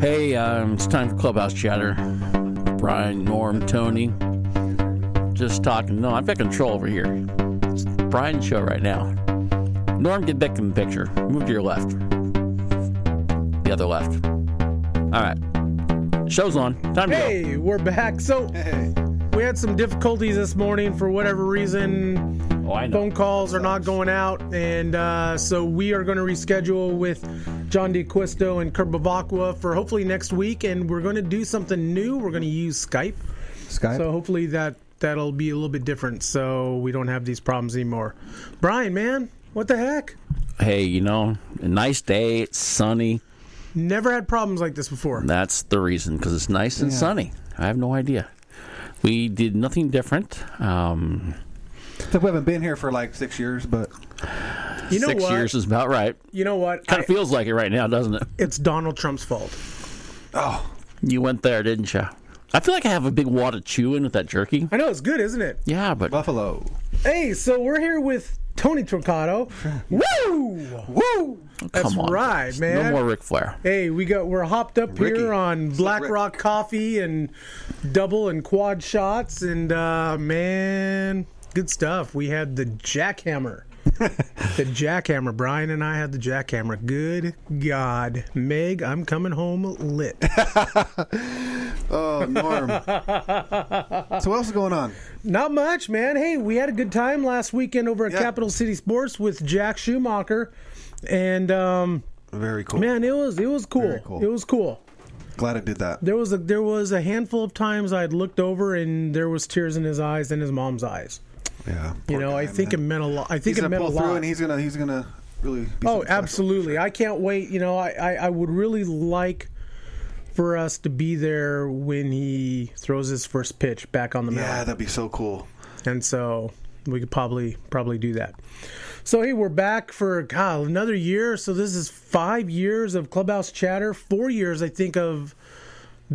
Hey, it's time for Clubhouse Chatter. Brian, Norm, Tony. Just talking. No, I've got control over here. It's Brian's show right now. Norm, get back in the picture. Move to your left. The other left. All right. Show's on. Time to go. Hey, we're back. So, we had some difficulties this morning for whatever reason. I know. Phone calls are not going out, and so we are going to reschedule with John DiAquisto and Kurt Bavacqua for hopefully next week, and we're going to do something new. We're going to use Skype. So hopefully that'll be a little bit different, so we don't have these problems anymore. Brian, man, what the heck? Hey, a nice day. It's sunny. Never had problems like this before. That's the reason, because it's nice and sunny. I have no idea. We did nothing different. So we haven't been here for like 6 years, but... You know 6 what? years is about right. You know what? Kind of feels like it right now, doesn't it? It's Donald Trump's fault. Oh. You went there, didn't you? I feel like I have a big wad of chewing with that jerky. I know, it's good, isn't it? Yeah, but... Buffalo. Hey, so we're here with Tony Turcato. Woo! Woo! That's Come on, right, guys. man. No more Ric Flair. Hey, we're hopped up Ricky. here on Black Rock Coffee and double and quad shots, and man, good stuff. We had the jackhammer. The jackhammer. Brian and I had the jackhammer. Good God. Meg, I'm coming home lit. Oh, Norm. So what else is going on? Not much, man. Hey, we had a good time last weekend over at Capital City Sports with Jack Schumacher. And very cool. Man, it was cool. Very cool. It was cool. Glad I did that. There was a handful of times I'd looked over and there was tears in his eyes and his mom's eyes. Yeah. I think it meant a lot. I think it meant a lot. Through and he's gonna really be Oh, successful. absolutely. I can't wait. I would really like for us to be there when he throws his first pitch back on the mound. Yeah, that'd be so cool. And so we could probably do that. So, hey, we're back for, another year. So this is 5 years of Clubhouse Chatter, 4 years, I think, of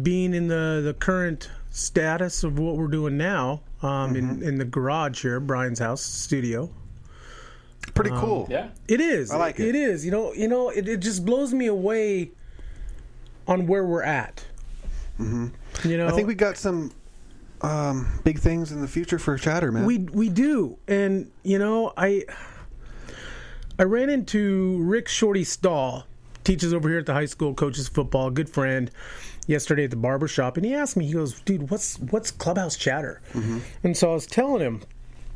being in the current status of what we're doing now in the garage here, Brian's house studio. Pretty cool. Yeah. It is. I like it. It is. It just blows me away on where we're at. Mm-hmm. I think we got some big things in the future for Chatter, man. We do. And, I ran into Rick Shorty Stahl, teaches over here at the high school, coaches football, a good friend, yesterday at the barber shop, and he asked me, he goes, dude, what's Clubhouse Chatter? Mm-hmm. And so I was telling him,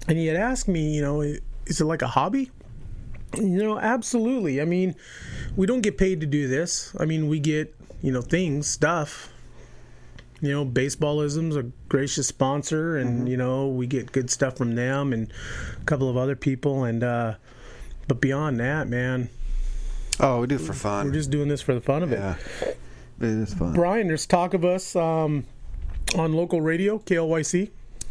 and he had asked me, is it like a hobby? Absolutely. I mean, we don't get paid to do this. I mean, we get, stuff. Baseballism's a gracious sponsor, and, we get good stuff from them and a couple of other people, and but beyond that, man. Oh, we do it for fun. We're just doing this for the fun of it. Yeah, it is fun. Brian, there's talk of us on local radio, KLYC.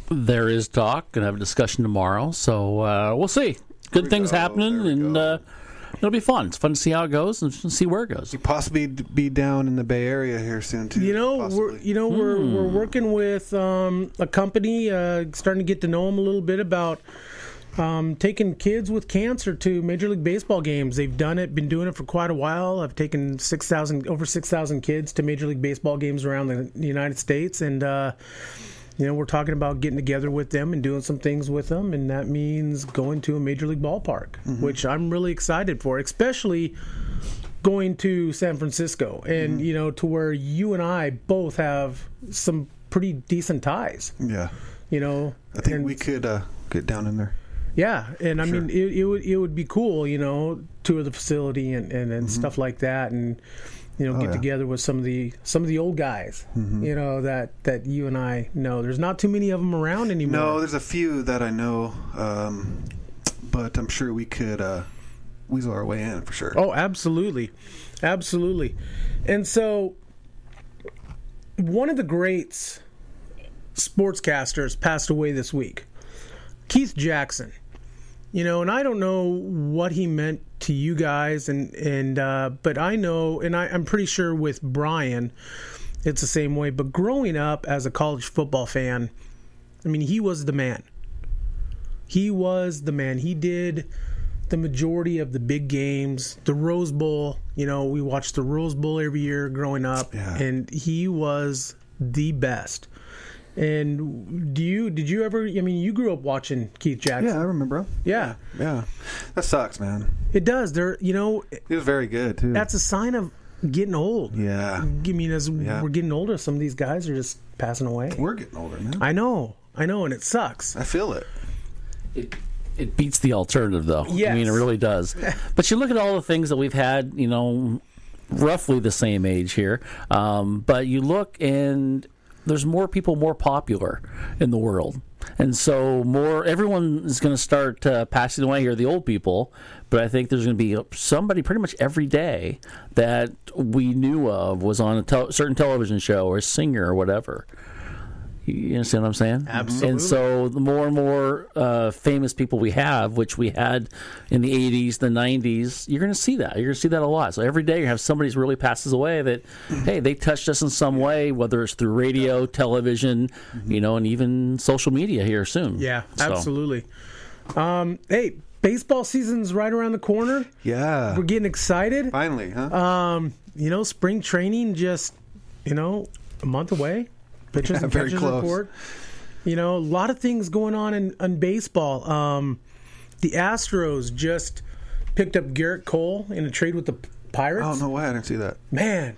There is talk. Going to have a discussion tomorrow. So we'll see. Good things happening, and it'll be fun. It's fun to see how it goes and see where it goes. You possibly be down in the Bay Area here soon too. We're working with a company, starting to get to know them a little bit about taking kids with cancer to Major League Baseball games. They've been doing it for quite a while. I've taken over 6,000 kids to Major League Baseball games around the United States, and we're talking about getting together with them and doing some things with them, and that means going to a Major League ballpark, which I'm really excited for, especially going to San Francisco and, to where you and I both have some pretty decent ties. Yeah. I think we could get down in there. Yeah, and I mean, it would be cool, tour the facility and stuff like that, and get together with some of the old guys, that you and I know. There's not too many of them around anymore. No, there's a few that I know, but I'm sure we could weasel our way in for sure. Oh, absolutely, absolutely. And so, one of the greats sportscasters passed away this week, Keith Jackson. And I don't know what he meant to you guys, but I know, and I'm pretty sure with Brian, it's the same way. But growing up as a college football fan, I mean, he was the man. He was the man. He did the majority of the big games. The Rose Bowl, we watched the Rose Bowl every year growing up, and he was the best. And did you ever? I mean, you grew up watching Keith Jackson. Yeah, I remember. Yeah. That sucks, man. It does. He was very good too. That's a sign of getting old. Yeah. I mean, as we're getting older, some of these guys are just passing away. We're getting older, man. I know, and it sucks. I feel it. It beats the alternative, though. Yes. I mean, it really does. But you look at all the things that we've had, roughly the same age here. But you look and there's more people more popular in the world. And so everyone is going to start passing away here, the old people. But I think there's going to be somebody pretty much every day that we knew of was on a certain television show or a singer or whatever. You understand what I'm saying? Absolutely. And so the more and more famous people we have, which we had in the 80s, the 90s, you're going to see that. You're going to see that a lot. So every day you have somebody who really passes away that, hey, they touched us in some way, whether it's through radio, television, and even social media here soon. Yeah, absolutely. Hey, baseball season's right around the corner. Yeah. We're getting excited. Finally, huh? Spring training just, a month away. Pitchers and very catchers close. report. A lot of things going on in baseball. The Astros just picked up Garrett Cole in a trade with the Pirates. Oh, no way. I didn't see that. Man,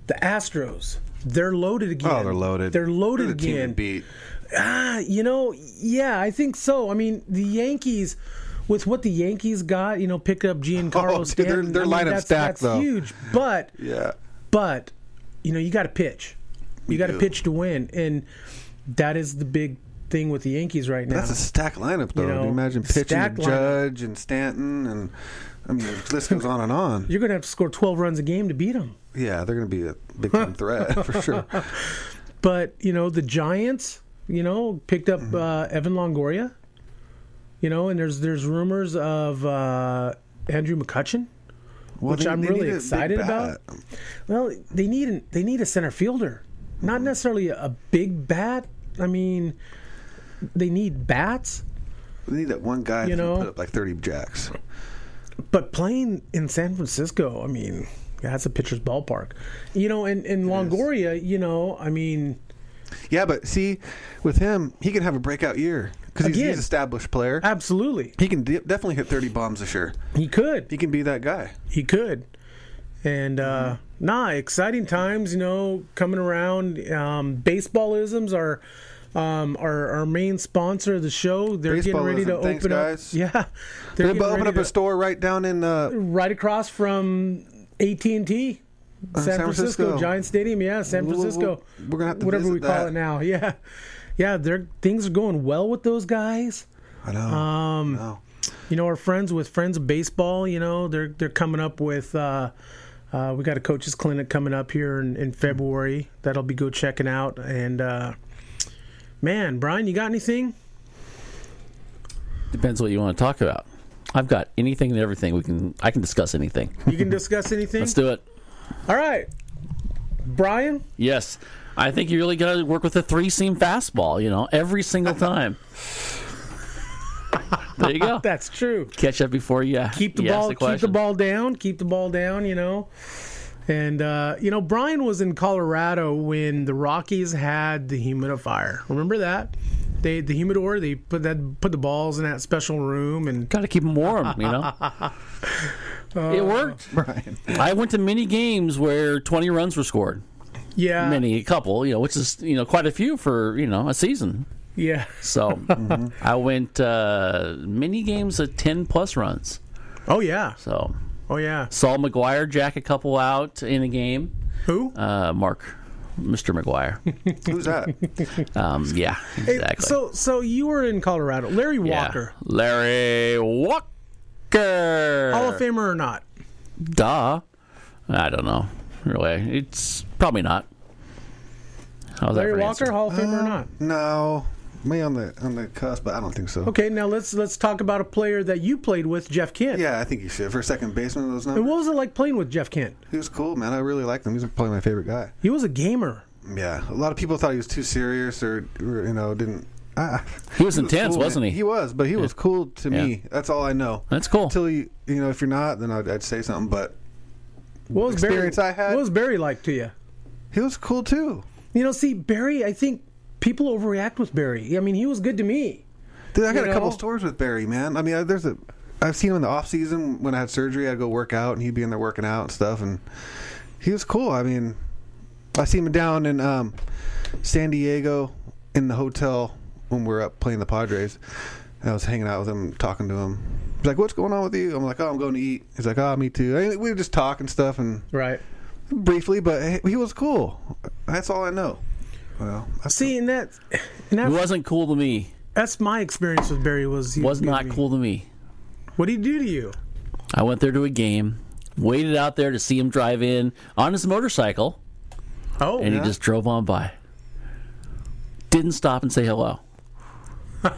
the Astros, they're loaded again. Oh, they're loaded. They're loaded They're the team again. to beat. Yeah, I think so. I mean, the Yankees, with what the Yankees got, pick up Giancarlo Stanton. Their lineup stacked, though. That's huge. But, you got to pitch. You got to pitch to win, and that is the big thing with the Yankees right now. That's a stacked lineup, though. Can you imagine pitching to Judge and Stanton, and the list goes on and on. You're going to have to score 12 runs a game to beat them. Yeah, they're going to be a big time threat for sure. But the Giants, picked up Evan Longoria, and there's rumors of Andrew McCutchen. Which I'm really excited about. Well, they need a center fielder. Not necessarily a big bat. I mean, they need bats. They need that one guy who can put up like 30 jacks. But playing in San Francisco, I mean, that's a pitcher's ballpark. And Longoria, I mean... Yeah, but see, with him, he can have a breakout year. Because he's an established player. Absolutely. He can definitely hit 30 bombs this year. He could. He can be that guy. He could. And, exciting times, coming around. Baseballisms are our main sponsor of the show. They're getting ready to open up. Guys. Yeah. They're open up a store right down in... right across from AT&T. San Francisco Giant Stadium. Yeah, San Francisco. We're going to have to whatever visit we call it now. Yeah. Yeah, things are going well with those guys. I know. Our friends of baseball, they're coming up with we got a coaches clinic coming up here in February that'll be go checking out. And man, Brian, you got anything? Depends what you want to talk about. I've got anything and everything. I can discuss anything. You can discuss anything? Let's do it. All right. Brian? Yes. I think you really got to work with a 3-seam fastball, every single time. There you go. That's true. Catch up before you keep the ball down. Keep the ball down. And Brian was in Colorado when the Rockies had the humidifier. Remember that? The humidor. They put the balls in that special room and got to keep them warm. It worked. Brian. I went to many games where 20 runs were scored. Yeah, a couple. Which is quite a few for a season. Yeah. So I went many games of 10+ runs. Oh yeah. So. Oh yeah. Saul McGuire jack a couple out in a game. Who? Mr. McGuire. Who's that? Yeah, exactly. Hey, so you were in Colorado. Larry Walker. Yeah. Larry Walker. Hall of Famer or not? Duh. I don't know. Really, it's probably not. How's Larry Walker, Hall of Famer or not? No. Me on the cusp, but I don't think so. Okay, now let's talk about a player that you played with, Jeff Kent. Yeah, I think you should. For a second baseman, those numbers. And what was it like playing with Jeff Kent? He was cool, man. I really liked him. He was probably my favorite guy. He was a gamer. Yeah, a lot of people thought he was too serious or didn't He was intense, cool, wasn't he? He was, but he was cool to me. That's all I know. That's cool. Until you know, if you're not, then I'd say something. But what was experience Barry, I had. What was Barry like to you? He was cool too. You know, see, Barry, I think people overreact with Barry. I mean, he was good to me. Dude, I got a couple stories with Barry, man. I mean, I've seen him in the off season when I had surgery. I'd go work out, and he'd be in there working out and stuff. And he was cool. I mean, I seen him down in San Diego in the hotel when we were up playing the Padres. And I was hanging out with him, talking to him. He's like, "What's going on with you?" I'm like, "Oh, I'm going to eat." He's like, "Oh, me too." We would just talk and stuff, and briefly, but he was cool. That's all I know. Well, see, and that he wasn't cool to me. That's my experience with Barry. Was not cool to me. What did he do to you? I went there to a game, waited out there to see him drive in on his motorcycle. Oh, and he just drove on by. Didn't stop and say hello.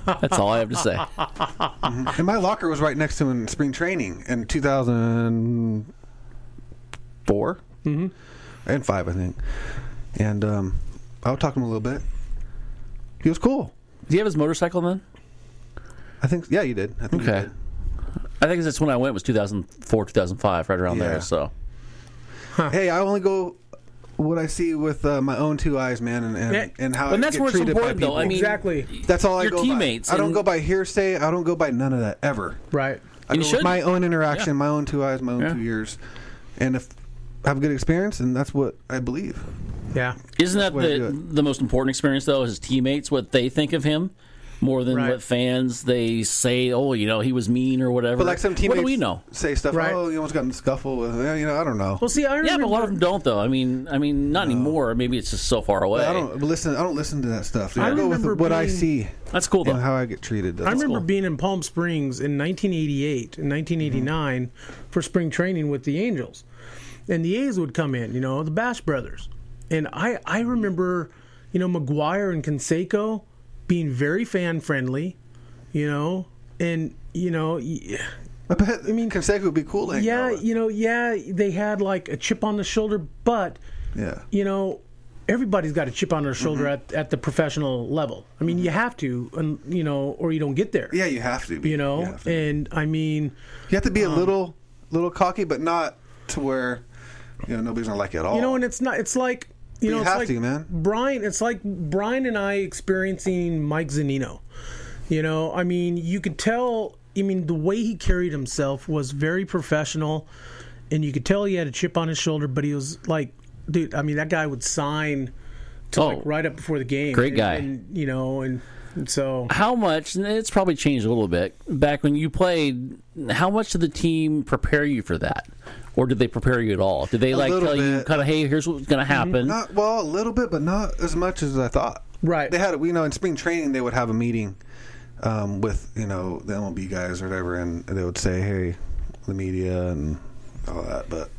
That's all I have to say. And my locker was right next to him in spring training in 2004 and 5, I think. And I would talk to him a little bit. He was cool. Did he have his motorcycle then? I think, yeah, you did. I think you did. I think that's when I went. Was 2004, 2005, right around there. So, hey, I only go what I see with my own 2 eyes, man, and how. And that's where it's important, though. I mean, exactly. That's all I go teammates. by. I don't go by hearsay. I don't go by none of that ever. Right. I go with my own interaction, my own 2 eyes, my own 2 ears, and if I have a good experience, and that's what I believe. Yeah. Isn't that the most important experience, though? His teammates, what they think of him, more than what fans they say. Oh, he was mean or whatever. But like some teammates, what do we know? Say stuff. Right. Oh, you almost got in a scuffle. I don't know. Well, see, I remember. Yeah, but a lot of them don't, though. I mean, not anymore. Maybe it's just so far away. But I don't listen to that stuff. I go with what I see. That's cool, though. And how I get treated. I remember being in Palm Springs in 1988 and 1989 for spring training with the Angels, and the A's would come in. The Bash Brothers, and I remember, McGuire and Canseco being very fan friendly, and I mean, Canseco would be cool. They had like a chip on the shoulder, but everybody's got a chip on their shoulder at the professional level. I mean, you have to, or you don't get there. Yeah, you have to. And I mean, you have to be a little cocky, but not to where nobody's gonna like you at all. And it's not. It's like. You have to, man. Brian, it's like Brian and I experiencing Mike Zunino. I mean, you could tell. I mean, the way he carried himself was very professional, and you could tell he had a chip on his shoulder. But he was like, dude. I mean, that guy would sign to right up before the game. Great guy. And so how much? And it's probably changed a little bit. Back when you played, how much did the team prepare you for that? Or did they prepare you at all? Did they tell you kind of, hey, here's what's going to happen? A little bit, but not as much as I thought. Right. They had, in spring training, they would have a meeting with, the MLB guys or whatever, and they would say, hey, the media and all that. But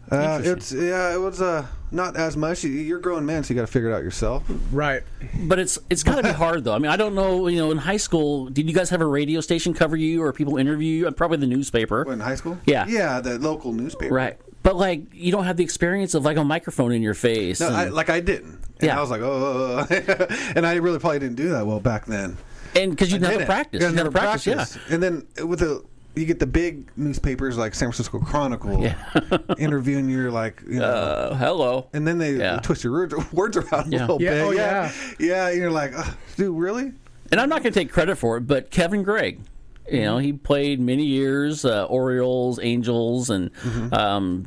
it was not as much. You're a grown man, so you got to figure it out yourself. Right. But it's got to be hard, though. I mean, I don't know. In high school, did you guys have a radio station cover you, or people interview you? Probably the newspaper. What, in high school? Yeah. Yeah, the local newspaper. Right. But you don't have the experience of a microphone in your face. No, I didn't. And I was like, oh, and I really probably didn't do that well back then. And because you never practiced. You never practiced. Yeah. And then you get the big newspapers like San Francisco Chronicle interviewing you, hello. And then they twist your words around a little bit. Oh, yeah. Yeah, and you're like, dude, really? And I'm not going to take credit for it, but Kevin Gregg, he played many years, Orioles, Angels, and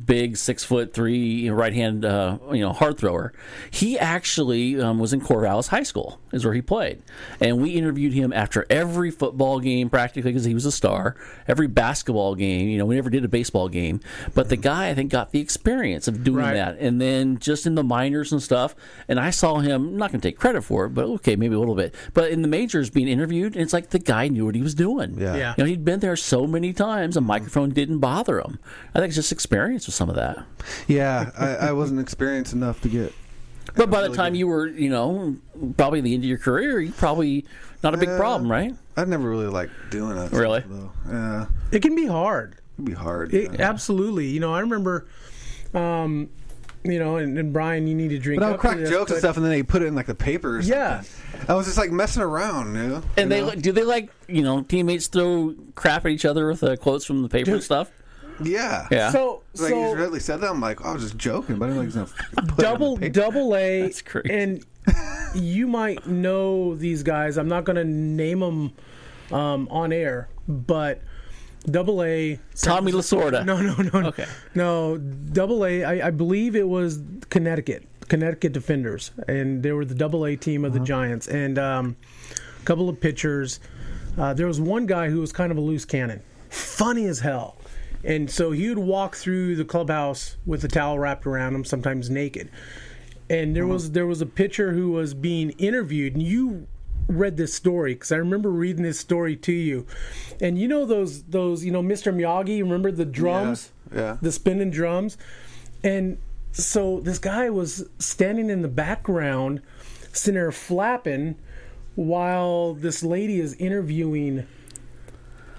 big 6'3" right hand hard thrower. He actually was in Corvallis High School, is where he played, and we interviewed him after every football game practically because he was a star. Every basketball game, we never did a baseball game, but the guy I think got the experience of doing that, and then just in the minors and stuff. And I saw him. I'm not going to take credit for it, but okay, maybe a little bit. But in the majors, being interviewed, and it's like the guy knew what he was doing. Yeah. He'd been there so many times, a microphone didn't bother him. I think it's just experience with some of that. Yeah, I wasn't experienced enough to get. But by the time you were, probably the end of your career, you probably not a big problem, right? I never really liked doing that. Really? Stuff, though. Yeah. It can be hard. It can be hard. Absolutely. I remember and Brian, you need to drink. But I'll up crack to this, jokes and stuff, and then they put it in like the paper. Or Yeah. something. I was just like messing around, And do they teammates throw crap at each other with quotes from the paper and stuff? Yeah. Yeah. So you really said that. I'm like, I was just joking, but I didn't like double A. That's crazy. And you might know these guys. I'm not going to name them on air, but Double A. Tommy Lasorda. No. Okay. No, Double A. I believe it was Connecticut Defenders, and they were the Double A team of the Giants, and a couple of pitchers. There was one guy who was kind of a loose cannon, funny as hell, and so he would walk through the clubhouse with a towel wrapped around him, sometimes naked. And there was a pitcher who was being interviewed, and you read this story because I remember reading this story to you. And those Mr. Miyagi, remember the drums? Yeah. The spinning drums. And so this guy was standing in the background, sitting there flapping while this lady is interviewing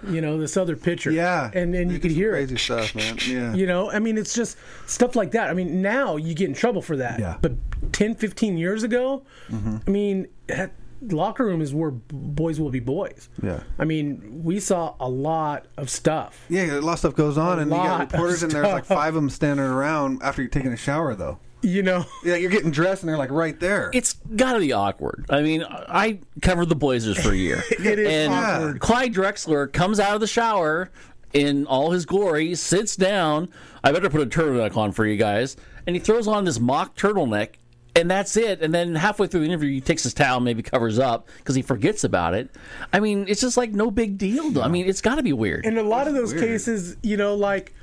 this other pitcher. Yeah. And you could hear crazy it. stuff, man. Yeah. It's just stuff like that. Now you get in trouble for that. Yeah. But 10, 15 years ago, that locker room is where boys will be boys. Yeah. We saw a lot of stuff. Yeah, a lot of stuff goes on, and you got reporters, and there's like 5 of them standing around after you're taking a shower, though. Yeah, you're getting dressed, and they're like right there. It's got to be awkward. I covered the Blazers for a year. It is awkward. Clyde Drexler comes out of the shower in all his glory, sits down. I better put a turtleneck on for you guys. And he throws on this mock turtleneck, and that's it. And then halfway through the interview, he takes his towel, maybe covers up because he forgets about it. It's just like no big deal. No. It's got to be weird. In a lot of those cases, like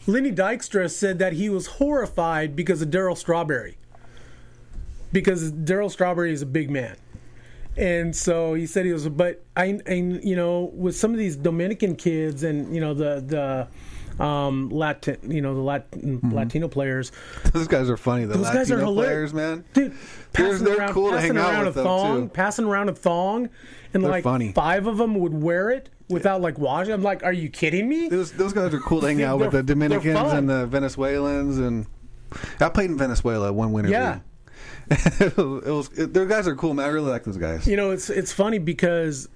Lenny Dykstra said that he was horrified because of Darryl Strawberry. Because Darryl Strawberry is a big man. And so he said he was, but with some of these Dominican kids and, the Latino players. Those guys are funny. Those guys are hilarious, players, man. Dude, they're cool to hang out with them, too. Passing around a thong, and they're funny. 5 of them would wear it without washing. I'm like, are you kidding me? Those guys are cool to hang out with the Dominicans and the Venezuelans, and I played in Venezuela one winter. Yeah. Their guys are cool, man. I really like those guys. It's funny because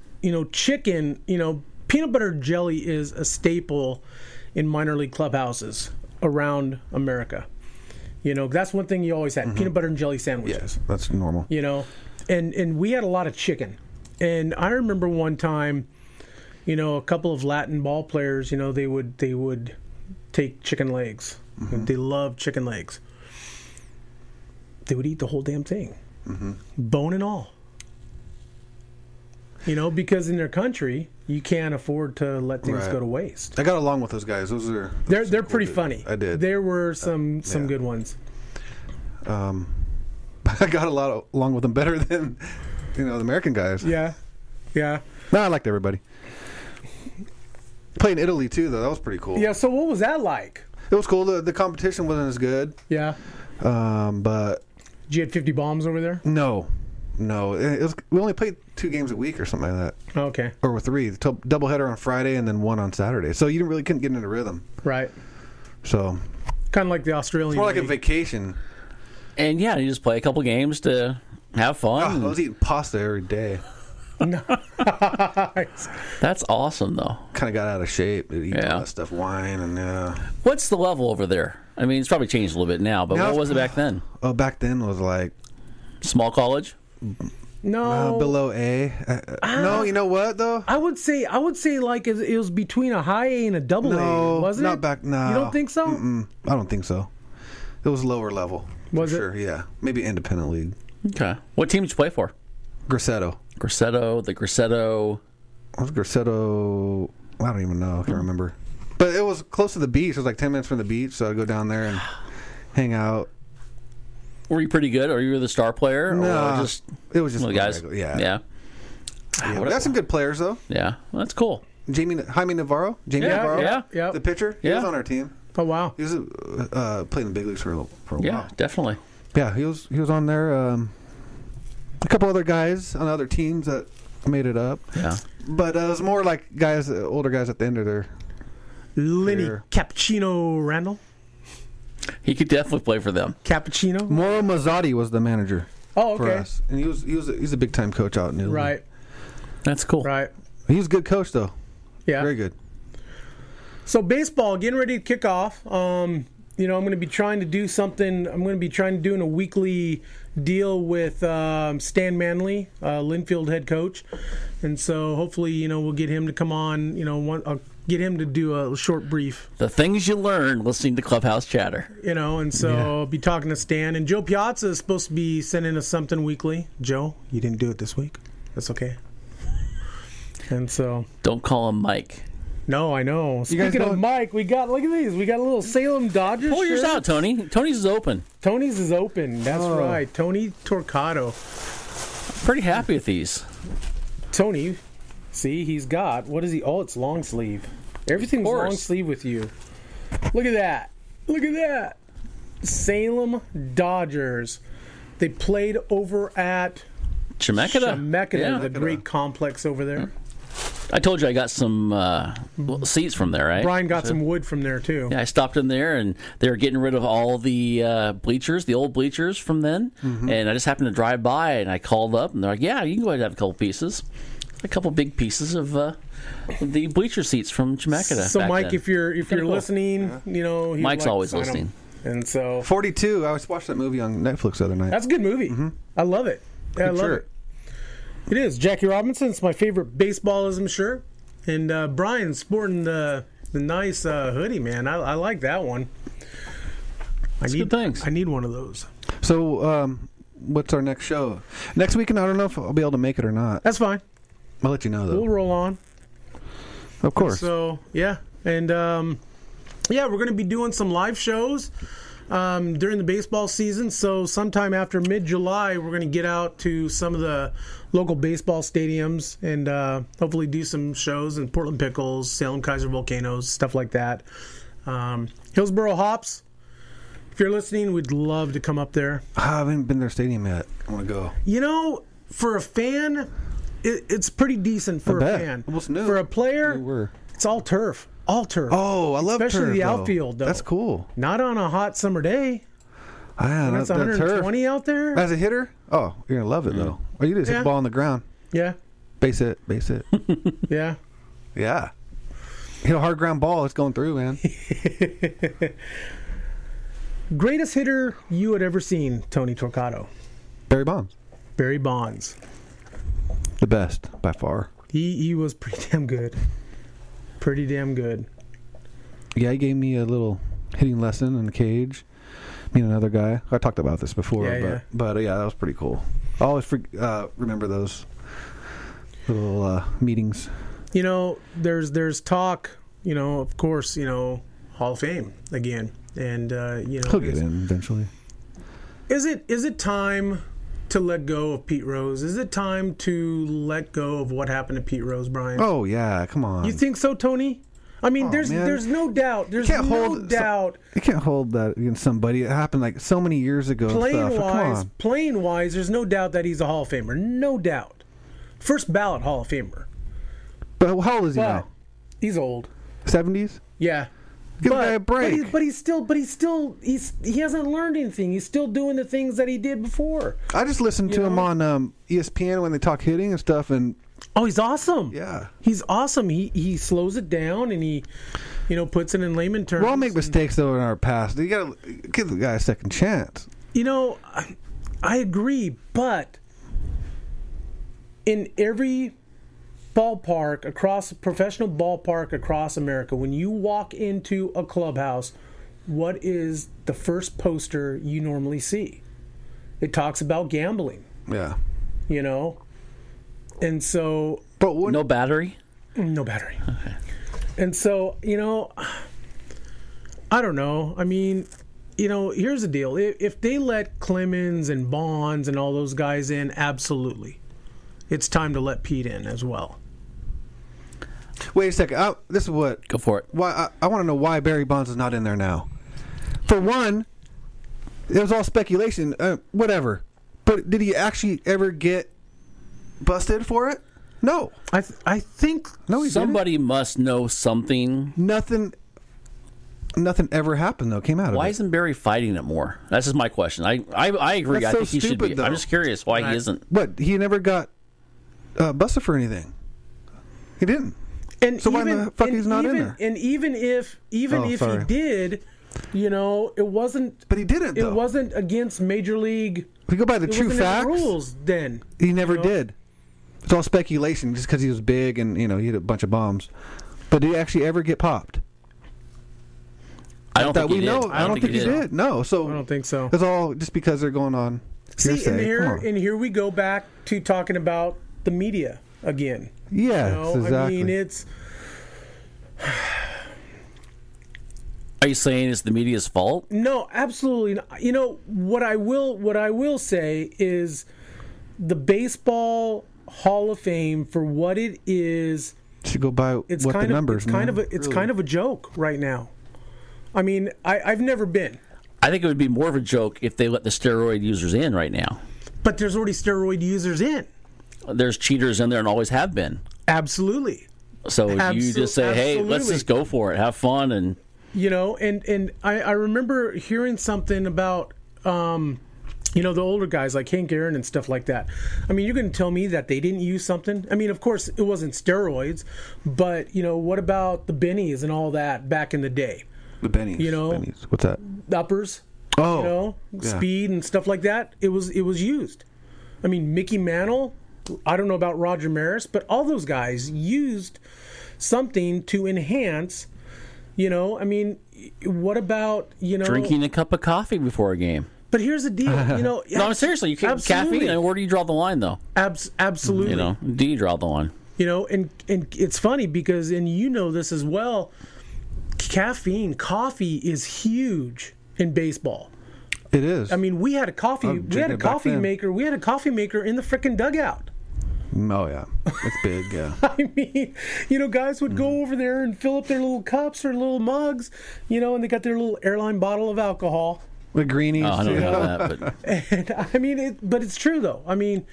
chicken. Peanut butter jelly is a staple in minor league clubhouses around America. That's one thing you always had: peanut butter and jelly sandwiches. Yeah, that's normal. And we had a lot of chicken. And I remember one time, a couple of Latin ball players, they would take chicken legs. They love chicken legs. They would eat the whole damn thing, bone and all. Because in their country, you can't afford to let things go to waste. I got along with those guys. They're cool pretty funny. I did. There were some good ones. I got along with them better than the American guys. Yeah. No, I liked everybody. Played in Italy too, though. That was pretty cool. Yeah. So what was that like? It was cool. The competition wasn't as good. Yeah. But did you have 50 bombs over there? No. We only played 2 games a week or something like that. Okay. Or 3. Doubleheader on Friday and then 1 on Saturday. So you couldn't get into rhythm. Right. So kind of like the Australian. It's more like a vacation. And you just play a couple games to have fun. I was eating pasta every day. Nice. That's awesome, though. Kind of got out of shape. Eat all that stuff, wine, and What's the level over there? It's probably changed a little bit now, but what was it back then? Oh, back then was like small college. No, below A. No, you know what though? I would say like it was between a high A and a double A, wasn't it? Not back. No, you don't think so? I don't think so. It was lower level. Was it? Sure, yeah. Maybe independent league. Okay. What team did you play for? Grosseto. The Grosseto. What was Grosseto? I don't even know. I can't remember. But it was close to the beach. It was like 10 minutes from the beach, so I'd go down there and hang out. Were you pretty good, or you were the star player? No, or it was just one of the guys. Yeah. We got some good players though. Yeah, well, that's cool. Jaime Navarro. Yeah. The pitcher. He was on our team. Oh wow. He was playing the big leagues for a while. Yeah, definitely. Yeah, he was on there. A couple other guys on other teams that made it up. Yeah, but it was more like older guys at the end of their Lenny career. Cappuccino Randall. He could definitely play for them. Cappuccino. Mauro Mazzotti was the manager. Oh, For okay. us. And he's a big time coach out in Italy. Right. That's cool. Right. He was a good coach though. Yeah. Very good. So baseball getting ready to kick off. I'm going to be trying to do something. I'm going to be trying to do a weekly deal with Stan Manley, Linfield head coach, and so hopefully we'll get him to come on. I'll get him to do a short brief. The things you learn listening to Clubhouse Chatter. And so I'll be talking to Stan, and Joe Piazza is supposed to be sending us something weekly. Joe, you didn't do it this week. That's okay. And so Don't call him Mike. no, I know. You guys Speaking know- of Mike, look at these. We got a little Salem Dodgers. Pull yours shirt. out, Tony. Tony's is open. Tony's is open. That's Oh. right. Tony Torquato. Pretty happy with these. Tony, see, he's got, what is he? Oh, it's long sleeve. Everything's course. long sleeve with you. Look at that. Look at that. Salem Dodgers. They played over at Chemeketa. the great complex over there. I told you I got some seats from there, right? Brian got some wood from there, too. Yeah, I stopped in there, and they were getting rid of all the bleachers, the old bleachers from then. And I just happened to drive by, and I called up, and they're like, "Yeah, you can go ahead and have a couple pieces, a couple big pieces of the bleacher seats from Chemeketa." So, back Mike, then. if you're cool. listening, he'd Mike's like to always sign 'em. listening. And so 42. I was watching that movie on Netflix the other night. that's a good movie. I love it. Yeah, I Good love shirt. it. It is. Jackie Robinson's my favorite baseballism shirt. And Brian's sporting the nice hoodie, man. I like that one. Good things. I need one of those. So, what's our next show? Next weekend, I don't know if I'll be able to make it or not. That's fine. I'll let you know, though. We'll roll on. Of course. So, yeah. And, we're going to be doing some live shows during the baseball season. So sometime after mid-July, we're going to get out to some of the local baseball stadiums and hopefully do some shows in Portland Pickles, Salem Kaiser Volcanoes, stuff like that. Hillsboro Hops, if you're listening, we'd love to come up there. I haven't been to their stadium yet. I want to go. For a fan, it's pretty decent for I a bet. fan. Almost new. For a New player, word. it's all turf. All turf. Oh, I love Especially turf, the though. outfield, though. That's cool. Not on a hot summer day. Yeah, When it's that turf. 120 out there. As a hitter, you're going to love it, though. All you do is hit Yeah. the ball on the ground. Yeah, Base it. yeah. Yeah. Hit a hard ground ball. It's going through, man. Greatest hitter you had ever seen, Tony Torquato. Barry Bonds. Barry Bonds. The best, by far. He was pretty damn good. Pretty damn good. Yeah, he gave me a little hitting lesson in the cage. Me and another guy. I talked about this before, Yeah, but that was pretty cool. I always remember those little meetings. There's talk, of course, Hall of Fame again. And, He'll get in eventually. Is it time to let go of Pete Rose? Is it time to let go of what happened to Pete Rose, Brian? Oh, yeah, come on. You think so, Tony? I mean, there's no doubt. There's no doubt. You can't hold that against somebody. It happened like so many years ago. Playing wise, there's no doubt that he's a Hall of Famer. No doubt. First ballot Hall of Famer. But how old is he now? He's old. 70s? Yeah. Give the guy a break. He hasn't learned anything. He's still doing the things that he did before. I just listened to him on ESPN when they talk hitting and stuff, and he's awesome. yeah, He's awesome. He slows it down and he, puts it in layman terms. we'll all make mistakes though in our past. You gotta give the guy a second chance. I agree, but in every professional ballpark across America, when you walk into a clubhouse, what is the first poster you normally see? It talks about gambling, Yeah, and so but No battery? no battery. Okay. And so, I don't know. I mean, here's the deal. If they let Clemens and Bonds and all those guys in, absolutely. It's time to let Pete in as well. wait a second. This is what. Go for it. Why I want to know why Barry Bonds is not in there now. For one, it was all speculation. Whatever. But did he actually ever get busted for it? No. I think No, he Somebody must know something. didn't. Nothing. nothing ever happened though. Came out of it. Why isn't Barry fighting it more? That's just my question. I agree. That's I think he should be. though. I'm just curious why he isn't. What? He never got busted for anything. He didn't. And so why the fuck he's not in there? And even if he did, it wasn't. But he didn't. Though. It wasn't against Major League. If we go by the true facts, rules, then he never did. It's all speculation, just because he was big and he had a bunch of bombs. But did he actually ever get popped? I don't think he did. I don't think he did. No, so I don't think so. It's all just because they're going on. See, and here we go back to talking about the media again. Yeah, exactly. I mean, it's. Are you saying it's the media's fault? No, absolutely not. What I will say is the Baseball Hall of Fame, for what it is, should go by it's what kind the of, numbers. It's kind of a joke right now. I mean, I've never been. I think it would be more of a joke if they let the steroid users in right now. But there's already steroid users in. There's cheaters in there and always have been. Absolutely. So you just say, hey, let's just go for it, have fun, and and I remember hearing something about the older guys like Hank Aaron and stuff like that. I mean, you're going to tell me that they didn't use something? I mean, of course, it wasn't steroids, but, what about the bennies and all that back in the day? The bennies. Bennies. What's that? Uppers. Oh. Speed and stuff like that. It was used. I mean, Mickey Mantle, I don't know about Roger Maris, but all those guys used something to enhance, I mean, what about, drinking a cup of coffee before a game? But here's the deal, No, seriously, you can't caffeine. And where do you draw the line, though? Absolutely. Do you draw the line? And it's funny because, and this as well, coffee is huge in baseball. It is. I mean, we had a coffee maker. We had a coffee maker in the frickin' dugout. Oh yeah, it's big. Yeah. I mean, guys would go over there and fill up their little cups or little mugs, and they got their little airline bottle of alcohol. The greenies. Oh, I don't know that, but and I mean, but it's true though. I mean,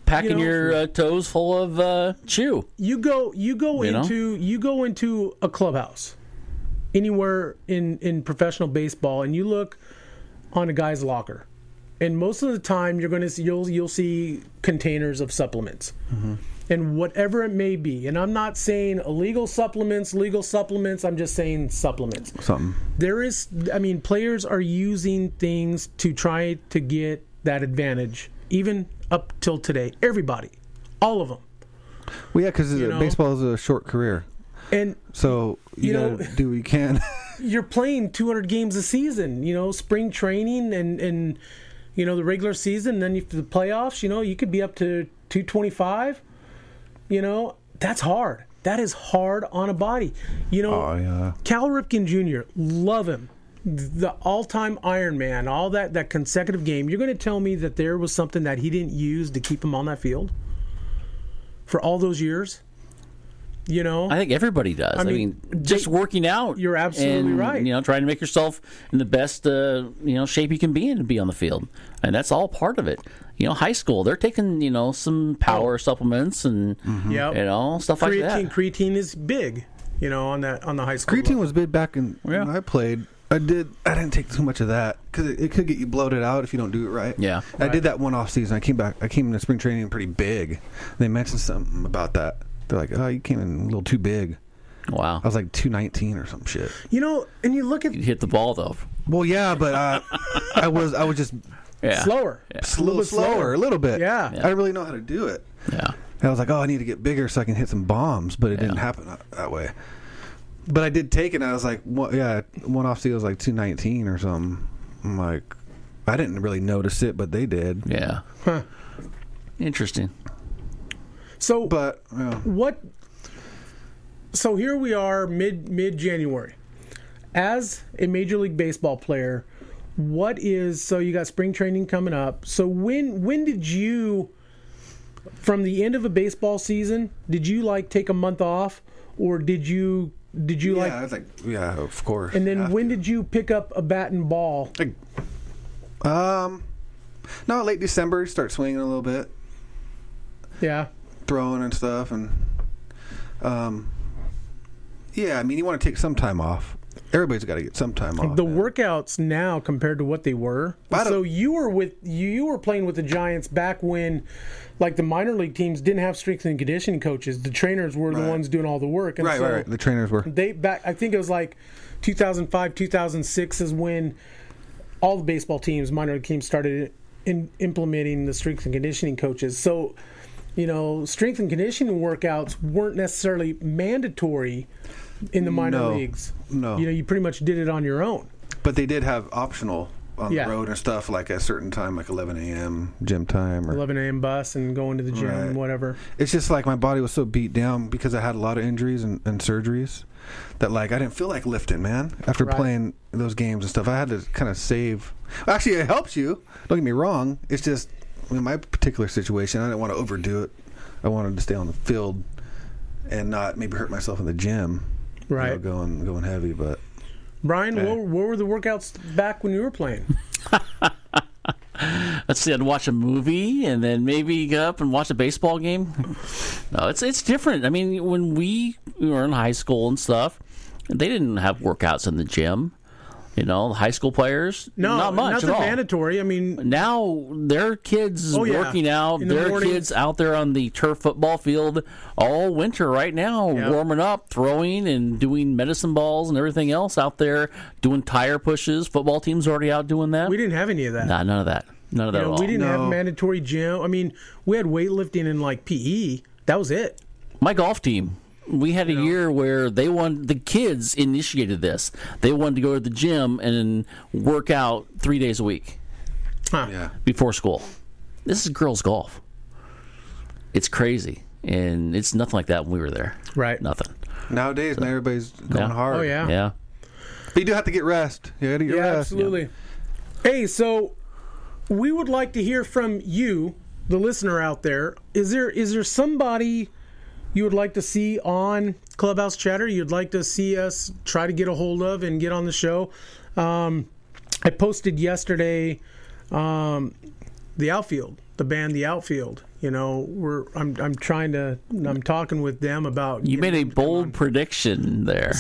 packing your toes full of chew. You go into a clubhouse anywhere in professional baseball, and you look on a guy's locker, and most of the time you'll see containers of supplements, and whatever it may be. And I'm not saying illegal supplements, legal supplements. I'm just saying supplements. Players are using things to try to get that advantage, even up till today. Everybody, all of them. Well, yeah, because baseball is a short career. And so you gotta do what you can. You're playing 200 games a season, spring training and the regular season, and then the playoffs, you could be up to 225. That's hard. That is hard on a body. Cal Ripken Jr., love him. The all-time Iron Man, all that consecutive game. You're going to tell me that there was something that he didn't use to keep him on that field for all those years? I think everybody does. I mean, just working out. You're absolutely right. Trying to make yourself in the best shape you can be in to be on the field, and that's all part of it. High school, they're taking some power supplements and stuff like that. Creatine is big, on the high school. Creatine was big back when I played. I didn't take too much of that because it could get you bloated out if you don't do it right. Yeah, I did that one off season. I came into spring training pretty big. They mentioned something about that. They're like, oh, you came in a little too big. Wow. I was like 219 or some shit. And you look at... You hit the ball, though. Well, yeah, but I was just... Slower. Yeah. A little bit. Yeah. I didn't really know how to do it. Yeah. And I was like, oh, I need to get bigger so I can hit some bombs, but it didn't happen that way. But I did take it, and I was like, one off season was like 219 or something. I'm like, I didn't really notice it, but they did. Yeah. Huh. Interesting. So, but So here we are, mid January. As a Major League Baseball player, so you got spring training coming up. So when did you, from the end of a baseball season, did you take a month off, or did you I was like, yeah, of course. And then when did you pick up a bat and ball? No, late December, start swinging a little bit. Yeah. Throwing and stuff, and you want to take some time off. everybody's got to get some time off. The workouts now compared to what they were. So you were playing with the Giants back when, like, the minor league teams didn't have strength and conditioning coaches. The trainers were the ones doing all the work. And right. The trainers were. I think it was like 2005, 2006 is when all the baseball teams, minor league teams, started implementing the strength and conditioning coaches. So, strength and conditioning workouts weren't necessarily mandatory in the minor leagues. No. You pretty much did it on your own. But they did have optional on the road and stuff, like at a certain time, like 11 a.m. gym time. Or 11 a.m. bus and going to the gym and whatever. It's just like my body was so beat down because I had a lot of injuries and surgeries that, like, I didn't feel like lifting, man. After playing those games and stuff, I had to kind of save. Actually, it helps you. Don't get me wrong. It's just, in my particular situation, I didn't want to overdo it. I wanted to stay on the field and not maybe hurt myself in the gym. Right. Going heavy, but... Brian, what were the workouts back when you were playing? Let's see, I'd watch a movie and then maybe go up and watch a baseball game. No, it's different. I mean, when we were in high school and stuff, they didn't have workouts in the gym. High school players, not much at all. Nothing mandatory. I mean, now their kids working out, their kids out there on the turf football field all winter right now, warming up, throwing and doing medicine balls and everything else out there, doing tire pushes. Football team's already out doing that. We didn't have any of that. Nah, none of that. None of that at all. We didn't have mandatory gym. I mean, we had weightlifting and like PE. That was it. My golf team. We had a year where the kids initiated this. They wanted to go to the gym and work out 3 days a week before school. This is girls' golf. It's crazy. And it's nothing like that when we were there. Right. Nothing. Nowadays, everybody's going hard. Oh, yeah. Yeah. But you do have to get rest. You got to get rest. Absolutely. Yeah. Hey, so we would like to hear from you, the listener out there. Is there somebody you would like to see on Clubhouse Chatter, you'd like to see us try to get a hold of and get on the show? I posted yesterday the Outfield, the band The Outfield. I'm talking with them about. You made a bold prediction there.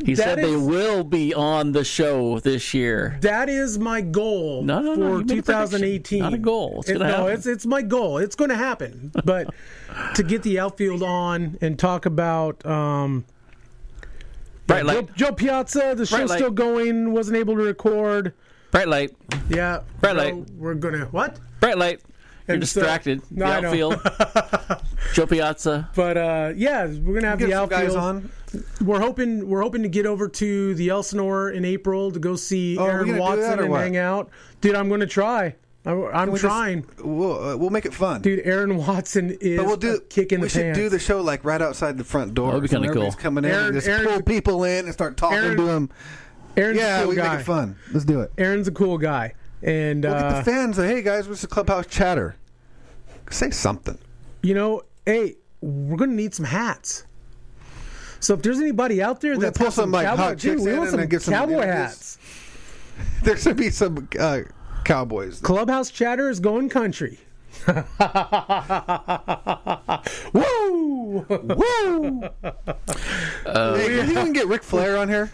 He said they will be on the show this year. That is my goal for 2018. Not a goal. It's going to happen. It's my goal. It's going to happen. But to get the Outfield on and talk about Bright Light. Joe Piazza, the show's still going, wasn't able to record. Bright Light. Yeah. Bright Light. We're going to... What? Bright Light. You're distracted. The Outfield. Joe Piazza. But we're gonna have the Outfield. Guys on. We're hoping to get over to the Elsinore in April to go see Aaron Watson and hang out. Dude, I'm gonna try. I'm trying. We'll make it fun. Dude, Aaron Watson is kicking the pants. We should do the show like right outside the front door. That would be kind of cool. Coming in and just pull people in and start talking to them. Aaron's a cool guy. Make it fun. Let's do it. Aaron's a cool guy. And we'll get the fans. Hey guys, what's the Clubhouse Chatter? Say something. Hey, we're gonna need some hats. So if there's anybody out there that pull some like hot chicks in and get some cowboy hats. There should be some cowboys. Clubhouse Chatter is going country. Woo! Woo! Hey, you can get Ric Flair on here.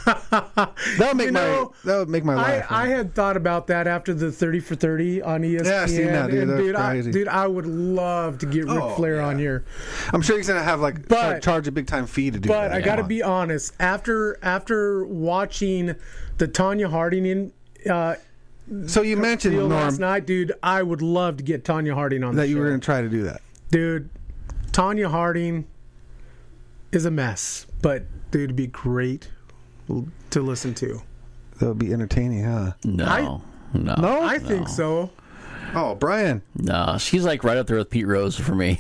That would make my life. I had thought about that after the 30 for 30 on ESPN. Yeah, I seen that, dude. That's crazy. I would love to get Ric Flair on here. I'm sure he's gonna have charge a big time fee to do that. But I got to be honest. After watching the Tanya Harding so you mentioned Norm last night, dude, I would love to get Tanya Harding on. That you were gonna try to do that, dude. Tanya Harding is a mess, but dude, it'd be great to listen to. That would be entertaining, huh? No. I think so. Oh, Brian. No, she's like right up there with Pete Rose for me.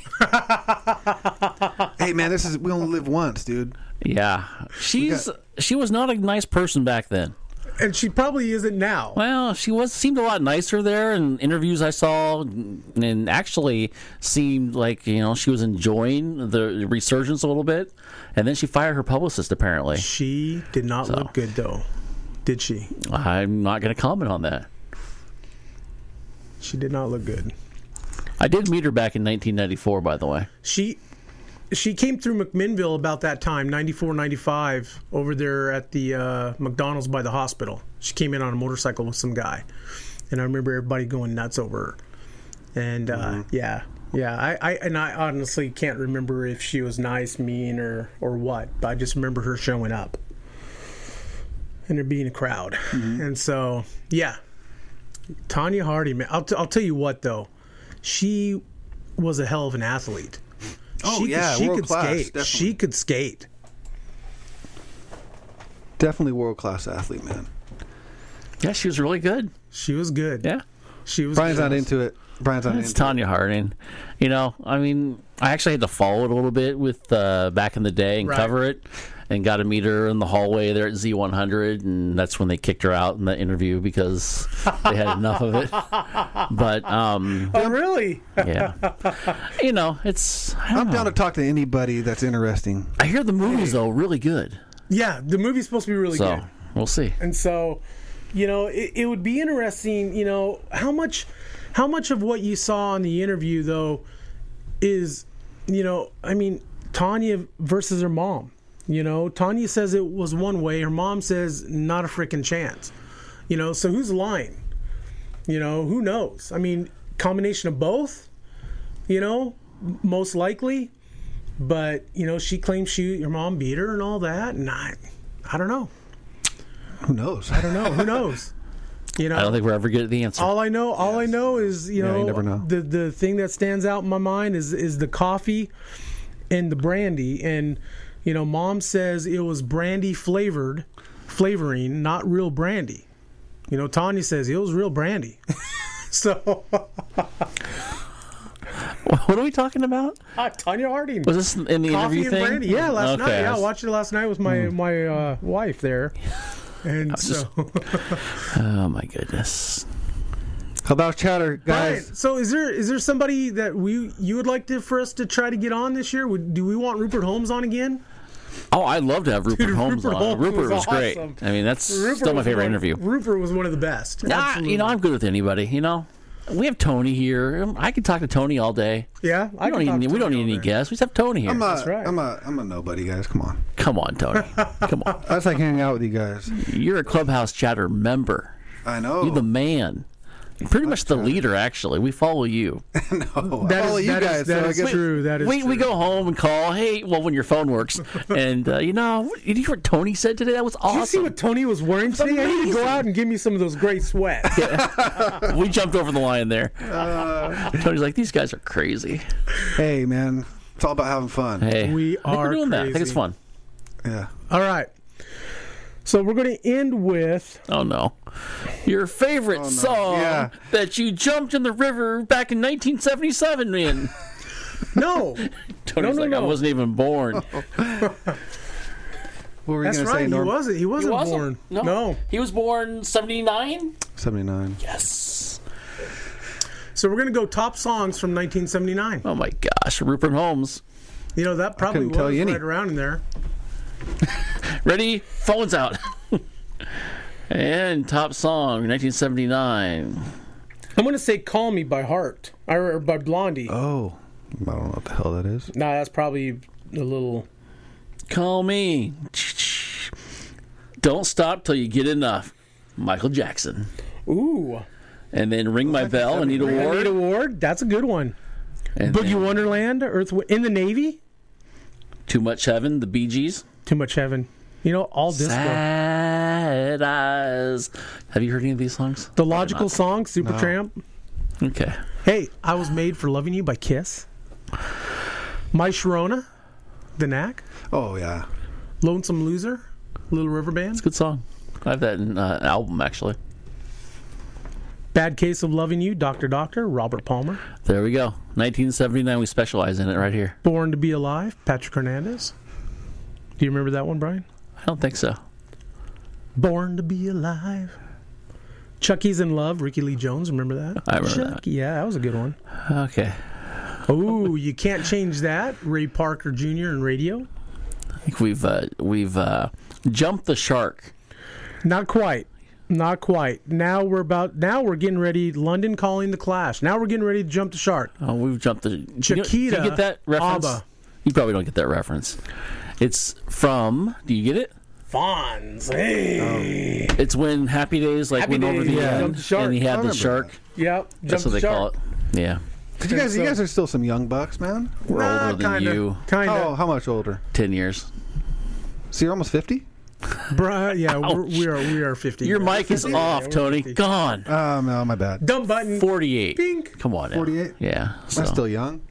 Hey, man, we only live once, dude. Yeah, she was not a nice person back then. And she probably isn't now. Well, she seemed a lot nicer there in interviews I saw, and actually seemed like she was enjoying the resurgence a little bit. And then she fired her publicist. Apparently, she did not look good, though. Did she? I'm not going to comment on that. She did not look good. I did meet her back in 1994, by the way. she came through McMinnville about that time, 94, 95, over there at the McDonald's by the hospital. She came in on a motorcycle with some guy. And I remember everybody going nuts over her. And, yeah, I honestly can't remember if she was nice, mean, or what. But I just remember her showing up. And there being a crowd. And so, yeah. Tanya Harding, man. I'll tell you what, though. She was a hell of an athlete. Oh, She world could class, skate. definitely. She could skate. Definitely world-class athlete, man. Yeah, she was really good. She was good. Yeah. She was Brian's good. not into it. It's Tanya Harding. You know, I mean, I actually had to follow it a little bit with back in the day and cover it, and got to meet her in the hallway there at Z100, and that's when they kicked her out in the interview because they had enough of it. But oh, really? yeah, you know, it's. I'm down to talk to anybody that's interesting. I hear the movies though really good. Yeah, the movie's supposed to be really So good. we'll see. And so, you know, it would be interesting, you know, how much of what you saw in the interview, though, is, you know, I mean, Tanya versus her mom. You know, Tanya says it was one way. Her mom says not a freaking chance. You know, so who's lying? You know, who knows? I mean, combination of both, you know, most likely. But, you know, she claims her mom beat her and all that. And I don't know. Who knows? I don't know. Who knows? You know, I don't think we're ever good at the answer. All I know is, you know, you never know. The thing that stands out in my mind is the coffee and the brandy. And, you know, Mom says it was brandy flavoring, not real brandy. You know, Tanya says it was real brandy. So, what are we talking about? Tanya Harding. Was this in the Coffee interview and thing? brandy. Yeah, last night. Okay, Yeah, I watched it last night with my wife there. And so, oh my goodness. Clubhouse Chatter, Brian, guys. so is there somebody that you would like for us to try to get on this year? Do we want Rupert Holmes on again? Oh, I'd love to have Rupert Dude, Holmes Rupert on. Holmes Rupert was great. awesome. I mean, that's Rupert still my was favorite one- interview. Rupert was one of the best. Nah, Absolutely. you know, I'm good with anybody. You know, we have Tony here. I could talk to Tony all day. Yeah, We don't need any guests. We just have Tony here. I'm right. a nobody, guys. Come on. Come on, Tony. Come on. I just like hanging out with you guys. You're a Clubhouse Chatter member. I know. You're the man. You're pretty much the leader, actually. We follow you. No, I That follow is- you that guys. is- that so I is guess true. That is We true. go home and call, hey, well, when your phone works. And, you know, you hear what Tony said today? That was Did you see awesome. what Tony was wearing today? I need to go amazing. out and give me some of those great sweats. We jumped over the line there. Tony's like, these guys are crazy. Hey, man, it's all about having fun. Hey, We I think are we're doing that. I think it's crazy. fun. Yeah. All right. So we're going to end with Oh, no. Your favorite song Yeah. that you jumped in the river back in 1977 in. no. Tony's No. like, I wasn't even born. What were you That's gonna say, right. He Norm? wasn't. He wasn't born. No. He was born 79? 79. Yes. So we're going to go top songs from 1979. Oh, my gosh. Rupert Holmes. You know, that probably couldn't tell was you any. right around in there. Ready? Phones out. And top song, 1979. I'm going to say Call Me by Heart, or by Blondie. Oh, I don't know what the hell that is. No, that's probably a little... Call me. Don't stop till you get enough. Michael Jackson. Ooh. And then Ring My Bell, Anita Ward. Anita Ward, that's a good one. And Boogie then Wonderland, in the Navy. Too Much Heaven, the Bee Gees. Too Much Heaven. You know, all disco. Sad Eyes. Have you heard any of these songs? The Logical Song, Supertramp. Okay. Hey, I Was Made for Loving You by Kiss. My Sharona, The Knack. Oh, yeah. Lonesome Loser, Little River Band. It's a good song. I have that in an album, actually. Bad Case of Loving You, Dr. Doctor, Robert Palmer. There we go. 1979, we specialize in it right here. Born to Be Alive, Patrick Hernandez. Do you remember that one, Brian? I don't think so. Born to Be Alive. Chucky's in Love, Ricky Lee Jones. Remember that? I remember that. Chucky, yeah, that was a good one. Okay. Oh, you can't change that. Ray Parker Jr. and Radio. I think we've jumped the shark. Not quite. Not quite. Now we're getting ready. London Calling, The Clash. Now we're getting ready to jump the shark. Oh, we've jumped the. Chiquita, Did you get that reference? ABBA. You probably don't get that reference. It's from. Do you get it? Fonz. Hey. It's when Happy Days went over the end, and he had the shark. Yep. That's what they call it. Yeah. You guys are still some young bucks, man. We're older than you. Kinda. How much older? 10 years. So you're almost 50? Bruh, yeah, we are 50. Your mic is off, Tony. 50. Gone. No, my bad. Dumb button. 48. Pink. Come on now. 48? Yeah. That's still young.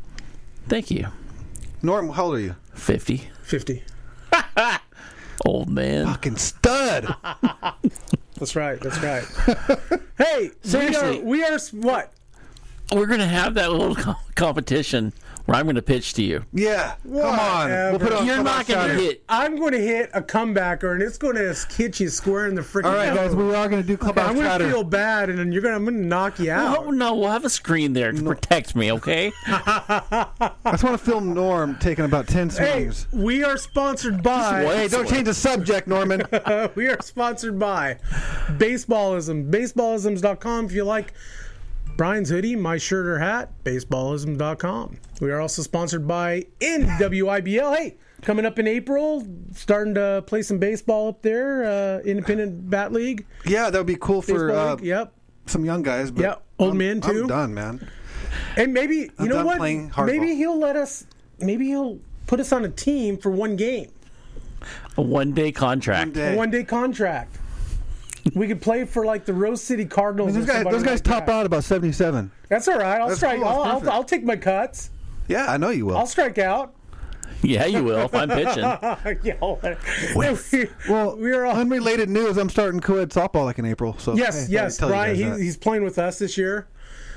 Thank you. Norm, how old are you? 50. 50. Old man. Fucking stud. That's right. Hey, Seriously. we are what? We're going to have that little competition where I'm going to pitch to you. Yeah. Come on. We'll put it on You're not going to hit. I'm going to hit a comebacker, and it's going to hit you square in the freaking. All right, nose. guys, we are going to do Clubhouse I'm going Chatter. to feel bad, and then I'm going to knock you out. Oh, no, we'll have a screen there to protect me, okay? I just want to film Norm taking about 10 Hey, swings. we are sponsored by. Hey, don't change the subject, Norman. We are sponsored by Baseballism. Baseballisms.com. If you like Brian's hoodie, my shirt or hat, baseballism.com. We are also sponsored by NWIBL. Hey, coming up in April, starting to play some baseball up there, Independent Bat League. Yeah, that would be cool for Yep. some young guys. But Yep, old men too. I'm done, man. And maybe, you know done what? playing hardball. Maybe he'll put us on a team for one game. A one-day contract. A one-day contract. We could play for like the Rose City Cardinals. Those guys like top that. out about 77. That's all right. I'll That's strike. cool. That's perfect. I'll take my cuts. Yeah, I know you will. I'll strike out. Yeah, you will if I'm pitching. Well, we are all, unrelated news. I'm starting co-ed softball like in April. So yes, hey, yes. tell you guys Brian, that. he's playing with us this year.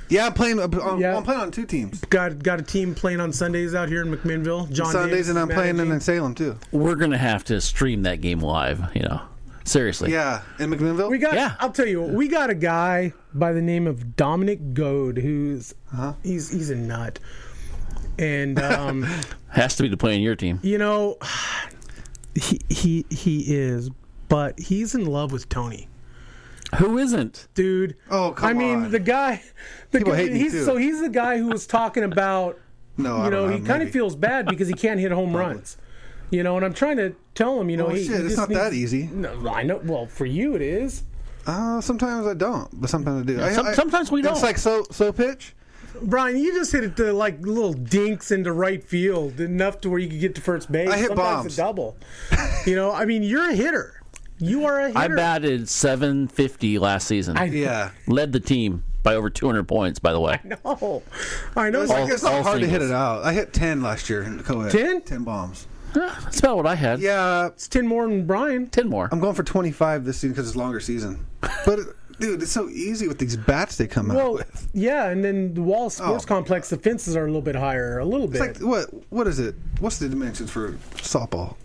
Yeah, I'm playing. I'm Yeah. playing on 2 teams. Got a team playing on Sundays out here in McMinnville. John Sundays, Davis and I'm is playing managing. in Salem too. We're going to have to stream that game live, Seriously. Yeah, in McMinnville. We got. Yeah. I'll tell you, we got a guy by the name of Dominic Goad who's he's a nut, and Has to be to play on your team. he is, but he's in love with Tony. Who isn't? Dude. Oh, come I mean, on. the guy. People hate me, he's too. So he's the guy who was talking about. No, I You don't know, know, he kind maybe. of feels bad because he can't hit home runs. And I'm trying to tell him, Oh, he shit, it's just not needs- that easy. No, I know. Well, for you it is. Sometimes I don't, but sometimes I do. Sometimes we don't. It's like so pitch. Brian, you just hit it to like little dinks into right field enough to where you could get to first base. I hit Sometimes bombs. a double. I mean, you're a hitter. You are a hitter. I batted 750 last season. Yeah. Led the team by over 200 points, by the way. No, I know. It's, like, it's not all hard to hit singles. it out. I hit 10 last year in co-ed. 10? 10 bombs. That's about what I had. Yeah, It's 10 more than Brian. 10 more. I'm going for 25 this season because it's a longer season. But, dude, it's so easy with these bats they come out Well, with. yeah, and then the Wall Sports Complex, the fences are a little bit higher, a little bit. It's like, what is it? What's the dimensions for softball?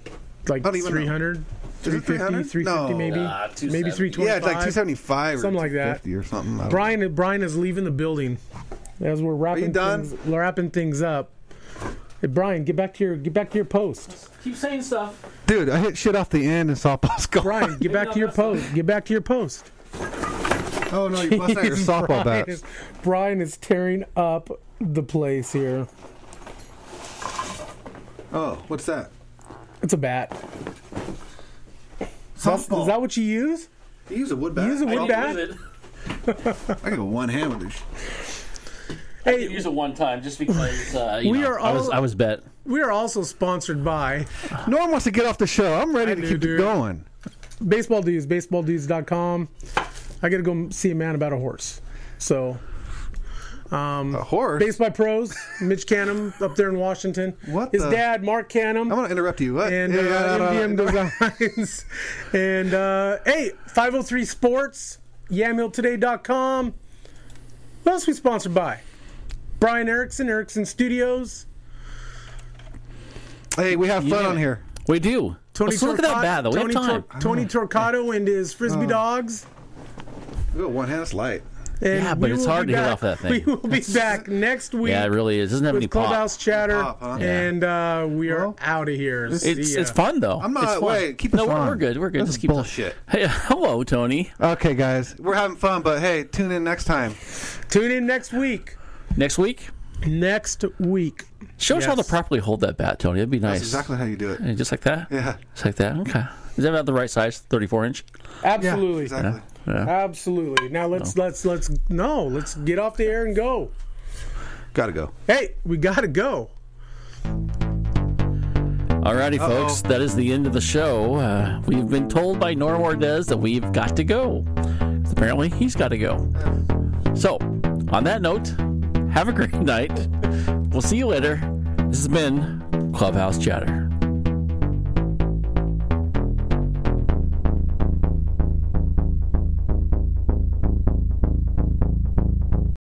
like I don't even know. 300, Is it 350, 300? 350 No. maybe. 270. Maybe 325. Yeah, it's like 275 or Something like that. 250 or something. I don't know. Brian is leaving the building as we're wrapping done? wrapping things up. Hey, Brian, get back to your post. Keep saying stuff. Dude, I hit shit off the end and softball's gone. Brian, get back to your post. Get back to your post. Oh, no, you bust out your softball bats. Brian is tearing up the place here. Oh, what's that? It's a bat. Is that what you use? You use a wood bat? You use a wood bat? I can go one hand with this. I could use it one time just because I was bet. We are also sponsored by No one wants to get off the show. I'm ready to do, keep dude. it going. Baseball Dudes, baseballdudes.com. I got to go see a man about a horse. So, A horse? Based by Pros, Mitch Canham up there in Washington. What His the- dad, Mark Canham. I'm going to interrupt you. What? And Yeah, MDM Designs. And, hey, 503 Sports, YamhillToday.com. What else we sponsored by? Brian Erickson Studios. Hey, we have fun on here. We do. Let's look at that bat, though. We have time. Tony Torquato and his Frisbee Dogs. We got one hand. It's light. And Yeah, but we it's will hard be to get back- off that thing. We will be back next week. Yeah, it really is. It doesn't have with any pop. Clubhouse Chatter, Pop, huh? and we are Well, out of here. It's fun, though. I'm not. It's fun. Wait, keep it No, fun. we're good. We're good. This Just is keep bullshit. Hey, hello, Tony. Okay, guys. We're having fun, but hey, tune in next time. Tune in next week. Next week, next week. Show us how to properly hold that bat, Tony. That'd be nice. That's exactly how you do it. Yeah, just like that? Yeah. Just like that? Okay. Is that about the right size? 34-inch? Absolutely. Yeah, exactly. Yeah. Absolutely. Now let's get off the air and go. Gotta go. Hey, we gotta go. Alrighty, folks. That is the end of the show. We've been told by Norm Ordez that we've got to go. Apparently, he's got to go. So, on that note, have a great night. We'll see you later. This has been Clubhouse Chatter.